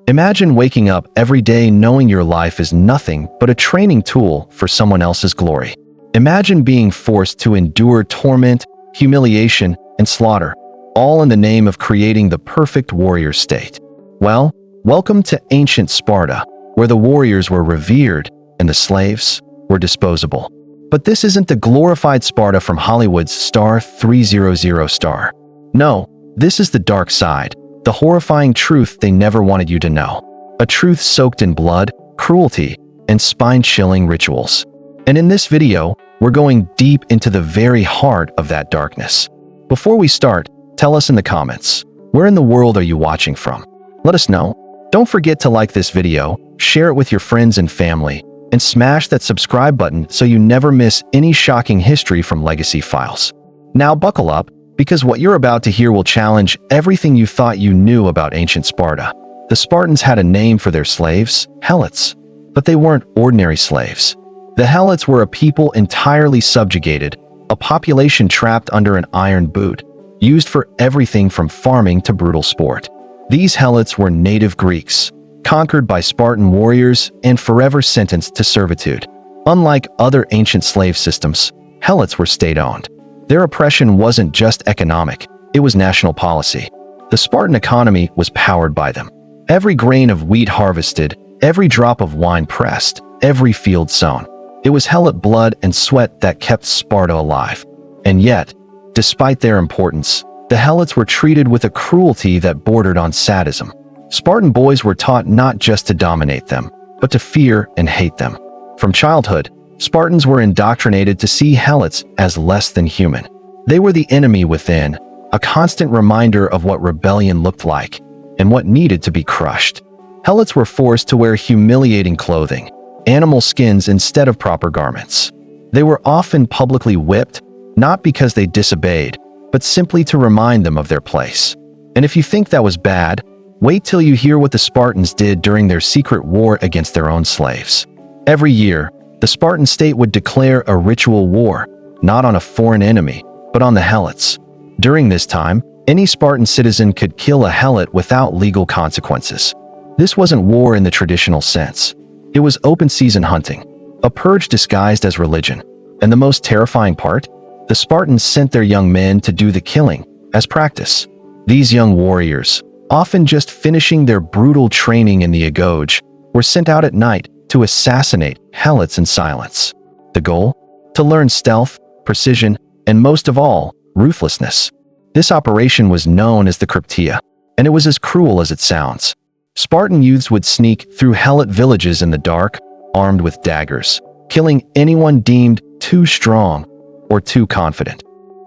Imagine waking up every day knowing your life is nothing but a training tool for someone else's glory. Imagine being forced to endure torment, humiliation, and slaughter, all in the name of creating the perfect warrior state. Well, welcome to ancient Sparta, where the warriors were revered and the slaves were disposable. But this isn't the glorified Sparta from Hollywood's Star 300 star. No, this is the dark side, the horrifying truth they never wanted you to know. A truth soaked in blood, cruelty, and spine-chilling rituals. And in this video, we're going deep into the very heart of that darkness. Before we start, tell us in the comments, where in the world are you watching from? Let us know. Don't forget to like this video, share it with your friends and family, and smash that subscribe button so you never miss any shocking history from Legacy Files. Now buckle up, because what you're about to hear will challenge everything you thought you knew about ancient Sparta. The Spartans had a name for their slaves, Helots, but they weren't ordinary slaves. The Helots were a people entirely subjugated, a population trapped under an iron boot, used for everything from farming to brutal sport. These Helots were native Greeks, conquered by Spartan warriors and forever sentenced to servitude. Unlike other ancient slave systems, Helots were state-owned. Their oppression wasn't just economic, it was national policy. The Spartan economy was powered by them. Every grain of wheat harvested, every drop of wine pressed, every field sown. It was Helot blood and sweat that kept Sparta alive. And yet, despite their importance, the Helots were treated with a cruelty that bordered on sadism. Spartan boys were taught not just to dominate them, but to fear and hate them. From childhood, Spartans were indoctrinated to see Helots as less than human. They were the enemy within, a constant reminder of what rebellion looked like and what needed to be crushed. Helots were forced to wear humiliating clothing, animal skins instead of proper garments. They were often publicly whipped, not because they disobeyed, but simply to remind them of their place. And if you think that was bad, wait till you hear what the Spartans did during their secret war against their own slaves. Every year, the Spartan state would declare a ritual war, not on a foreign enemy, but on the Helots. During this time, any Spartan citizen could kill a Helot without legal consequences. This wasn't war in the traditional sense. It was open-season hunting, a purge disguised as religion. And the most terrifying part? The Spartans sent their young men to do the killing, as practice. These young warriors, often just finishing their brutal training in the Agoge, were sent out at night to assassinate Helots in silence. The goal? To learn stealth, precision, and most of all, ruthlessness. This operation was known as the Cryptia, and it was as cruel as it sounds. Spartan youths would sneak through Helot villages in the dark, armed with daggers, killing anyone deemed too strong or too confident.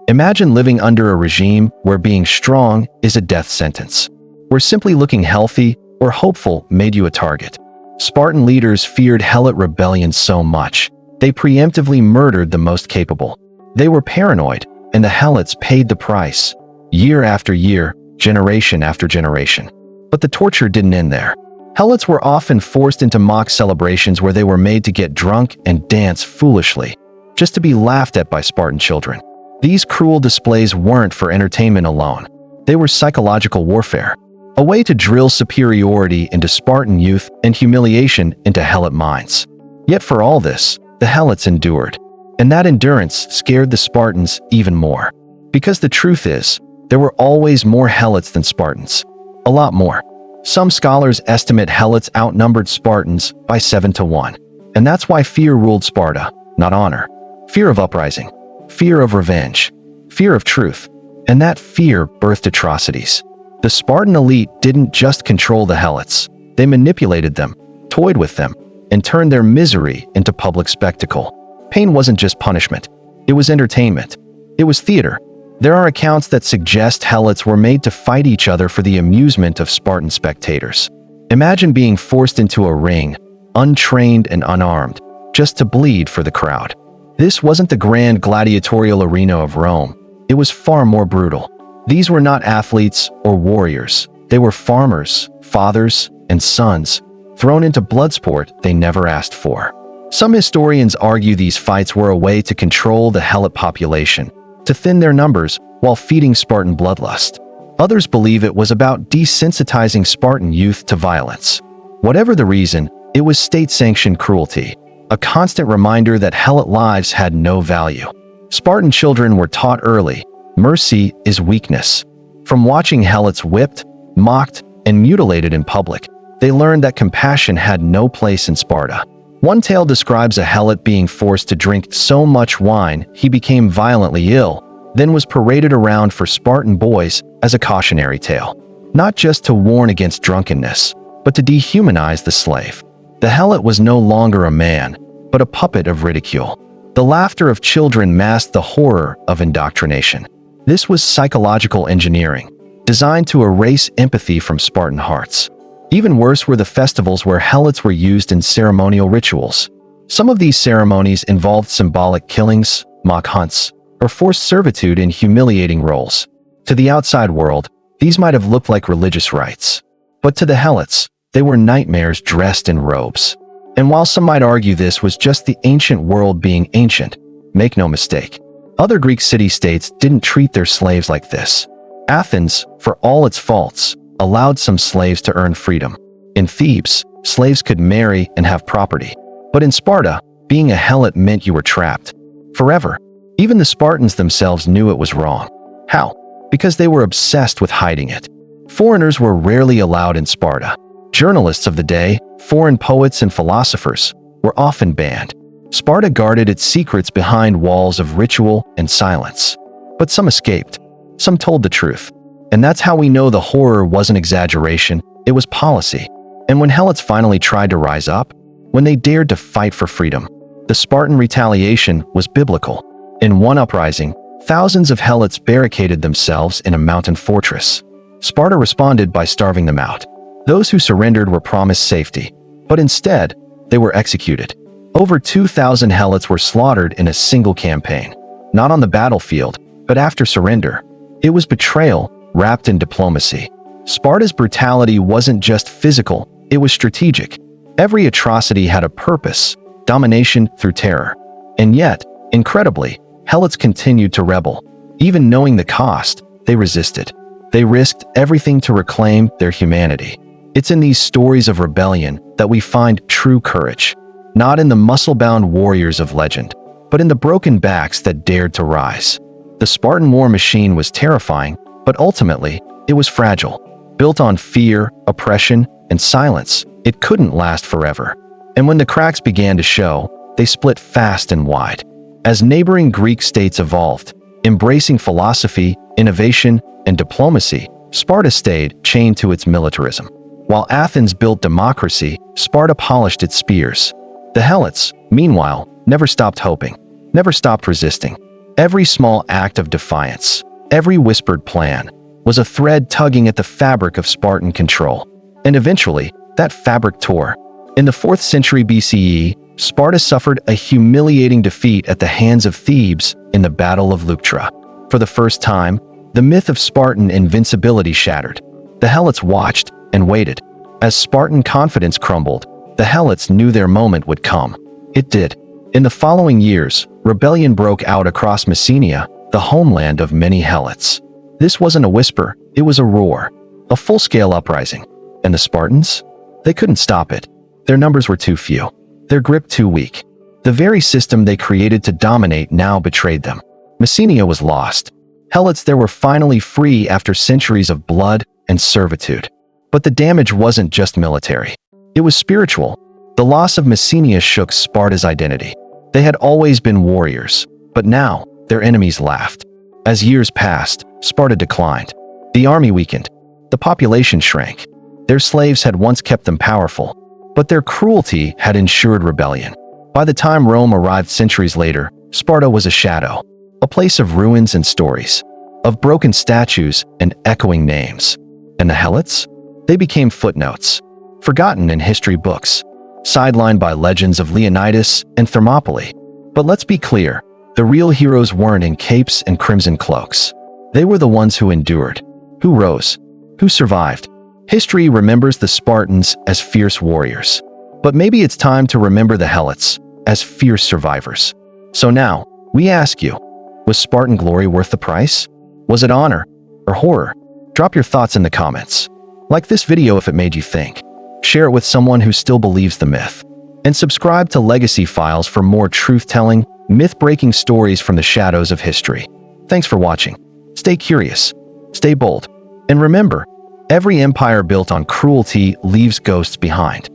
Imagine living under a regime where being strong is a death sentence, where simply looking healthy or hopeful made you a target. Spartan leaders feared Helot rebellion so much, they preemptively murdered the most capable. They were paranoid, and the Helots paid the price, year after year, generation after generation. But the torture didn't end there. Helots were often forced into mock celebrations where they were made to get drunk and dance foolishly, just to be laughed at by Spartan children. These cruel displays weren't for entertainment alone. They were psychological warfare, a way to drill superiority into Spartan youth and humiliation into Helot minds. Yet for all this, the Helots endured. And that endurance scared the Spartans even more. Because the truth is, there were always more Helots than Spartans. A lot more. Some scholars estimate Helots outnumbered Spartans by 7-1. And that's why fear ruled Sparta, not honor. Fear of uprising, fear of revenge, fear of truth. And that fear birthed atrocities. The Spartan elite didn't just control the Helots. They manipulated them, toyed with them, and turned their misery into public spectacle. Pain wasn't just punishment. It was entertainment. It was theater. There are accounts that suggest Helots were made to fight each other for the amusement of Spartan spectators. Imagine being forced into a ring, untrained and unarmed, just to bleed for the crowd. This wasn't the grand gladiatorial arena of Rome. It was far more brutal. These were not athletes or warriors. They were farmers, fathers, and sons, thrown into bloodsport they never asked for. Some historians argue these fights were a way to control the Helot population, to thin their numbers while feeding Spartan bloodlust. Others believe it was about desensitizing Spartan youth to violence. Whatever the reason, it was state-sanctioned cruelty, a constant reminder that Helot lives had no value. Spartan children were taught early, mercy is weakness. From watching Helots whipped, mocked, and mutilated in public, they learned that compassion had no place in Sparta. One tale describes a Helot being forced to drink so much wine he became violently ill, then was paraded around for Spartan boys as a cautionary tale, not just to warn against drunkenness, but to dehumanize the slave. The Helot was no longer a man, but a puppet of ridicule. The laughter of children masked the horror of indoctrination. This was psychological engineering, designed to erase empathy from Spartan hearts. Even worse were the festivals where Helots were used in ceremonial rituals. Some of these ceremonies involved symbolic killings, mock hunts, or forced servitude in humiliating roles. To the outside world, these might have looked like religious rites. But to the Helots, they were nightmares dressed in robes. And while some might argue this was just the ancient world being ancient, make no mistake, other Greek city-states didn't treat their slaves like this. Athens, for all its faults, allowed some slaves to earn freedom. In Thebes, slaves could marry and have property. But in Sparta, being a Helot meant you were trapped forever. Even the Spartans themselves knew it was wrong. How? Because they were obsessed with hiding it. Foreigners were rarely allowed in Sparta. Journalists of the day, foreign poets and philosophers, were often banned. Sparta guarded its secrets behind walls of ritual and silence. But some escaped. Some told the truth. And that's how we know the horror wasn't exaggeration, it was policy. And when Helots finally tried to rise up, when they dared to fight for freedom, the Spartan retaliation was biblical. In one uprising, thousands of Helots barricaded themselves in a mountain fortress. Sparta responded by starving them out. Those who surrendered were promised safety, but instead, they were executed. Over 2,000 Helots were slaughtered in a single campaign. Not on the battlefield, but after surrender. It was betrayal, wrapped in diplomacy. Sparta's brutality wasn't just physical, it was strategic. Every atrocity had a purpose, domination through terror. And yet, incredibly, Helots continued to rebel. Even knowing the cost, they resisted. They risked everything to reclaim their humanity. It's in these stories of rebellion that we find true courage. Not in the muscle-bound warriors of legend, but in the broken backs that dared to rise. The Spartan war machine was terrifying, but ultimately, it was fragile. Built on fear, oppression, and silence, it couldn't last forever. And when the cracks began to show, they split fast and wide. As neighboring Greek states evolved, embracing philosophy, innovation, and diplomacy, Sparta stayed chained to its militarism. While Athens built democracy, Sparta polished its spears. The Helots, meanwhile, never stopped hoping, never stopped resisting. Every small act of defiance, every whispered plan, was a thread tugging at the fabric of Spartan control. And eventually, that fabric tore. In the 4th century BCE, Sparta suffered a humiliating defeat at the hands of Thebes in the Battle of Leuctra. For the first time, the myth of Spartan invincibility shattered. The Helots watched and waited. As Spartan confidence crumbled, the Helots knew their moment would come. It did. In the following years, rebellion broke out across Messenia, the homeland of many Helots. This wasn't a whisper, it was a roar, a full-scale uprising. And the Spartans? They couldn't stop it. Their numbers were too few. Their grip too weak. The very system they created to dominate now betrayed them. Messenia was lost. Helots there were finally free after centuries of blood and servitude. But the damage wasn't just military. It was spiritual. The loss of Messenia shook Sparta's identity. They had always been warriors, but now their enemies laughed. As years passed, Sparta declined. The army weakened. The population shrank. Their slaves had once kept them powerful, but their cruelty had ensured rebellion. By the time Rome arrived centuries later, Sparta was a shadow, a place of ruins and stories, of broken statues and echoing names. And the Helots? They became footnotes, forgotten in history books, sidelined by legends of Leonidas and Thermopylae. But let's be clear, the real heroes weren't in capes and crimson cloaks. They were the ones who endured, who rose, who survived. History remembers the Spartans as fierce warriors, but maybe it's time to remember the Helots as fierce survivors. So now, we ask you, was Spartan glory worth the price? Was it honor or horror? Drop your thoughts in the comments. Like this video if it made you think. Share it with someone who still believes the myth. And subscribe to Legacy Files for more truth-telling, myth-breaking stories from the shadows of history. Thanks for watching. Stay curious, stay bold, and remember, every empire built on cruelty leaves ghosts behind.